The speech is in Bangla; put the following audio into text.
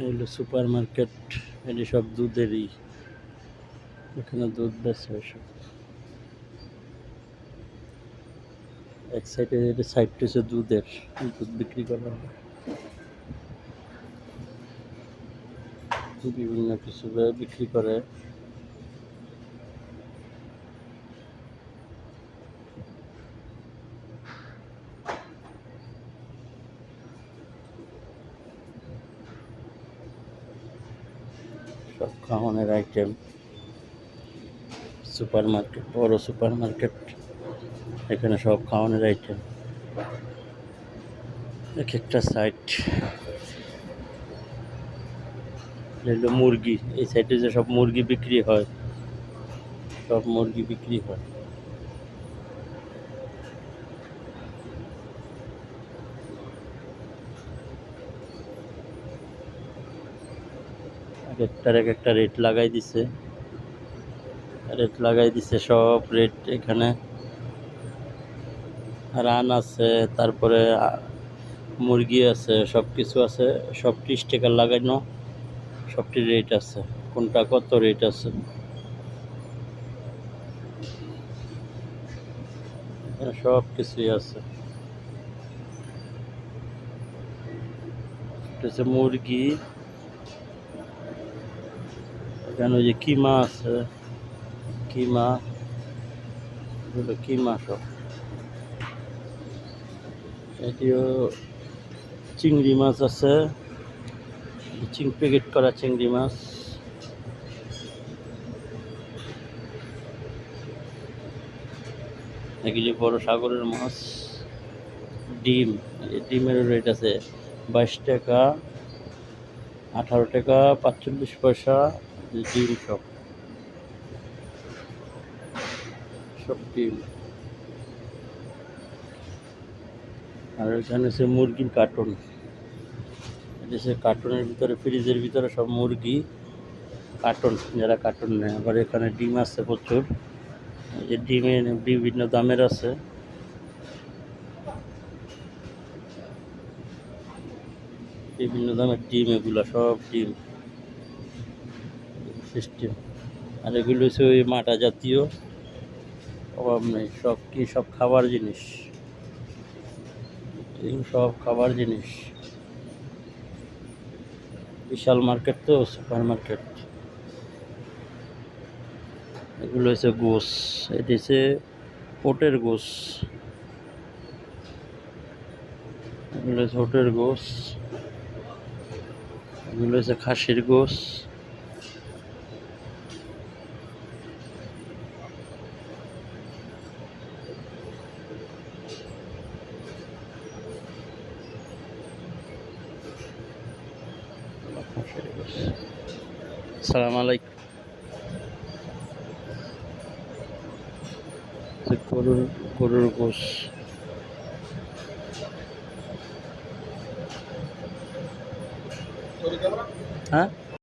এগুলো সুপার মার্কেট, এটি সব দুধেরই, এখানে দুধ বেচে সব। এক সাইডে এটা সাইডটা হচ্ছে দুধের, দুধ বিক্রি করা হয় বিভিন্ন কিছু বিক্রি করে। সব খাওয়ানোর আইটেম, সুপার মার্কেট, বড় সুপার মার্কেট, এখানে সব খাওয়ানোর আইটেম এক একটা সাইড। এগুলো মুরগি, এই সাইডে যে সব মুরগি বিক্রি হয়, সব মুরগি বিক্রি হয়। এক একটা রেট লাগাই দিছে, সব রেট এখানে। রান আছে, তারপরে মুরগি আছে, সব কিছু আছে, সব 30 টাকা লাগানো, সবটি রেট আছে, কোনটা কত রেট আছে এখানে সব কিছুই আছে। এটা হচ্ছে মুরগি, এখানে ওই যে কিমা আছে, কিমা, এগুলো কিমা সব। এটিও চিংড়ি মাছ আছে, প্যাকেট করা চিংড়ি মাছ। এগুলি বড় সাগরের মাছ। ডিম, ডিমের রেট আছে 22 টাকা, 18 টাকা, 45 পয়সা ডিম, সব সব ডিম। আর এখানে হচ্ছে মুরগির কার্টুন, এটা হচ্ছে কার্টুনের ভিতরে, ফ্রিজের ভিতরে সব মুরগি কার্টুন, যারা কার্টুন নেয়। আবার এখানে ডিম আছে প্রচুর, এই যে ডিমের বিভিন্ন দামের আছে। বিভিন্ন দামের ডিম, এগুলো সব ডিম সিস্টেম। আর এগুলো হচ্ছে ওই মাটা জাতীয়, অভাব নেই, সব কি সব খাবার জিনিস, এগুলো সব খাবার জিনিস। বিশাল মার্কেট তো, সুপার মার্কেট। এগুলো হচ্ছে গোস, এটি হচ্ছে ওটের গোস, এগুলো হচ্ছে ওটের গোস, এগুলো হচ্ছে খাসির গোস। আসসালামু আলাইকুম। গরুর গোস, হ্যাঁ।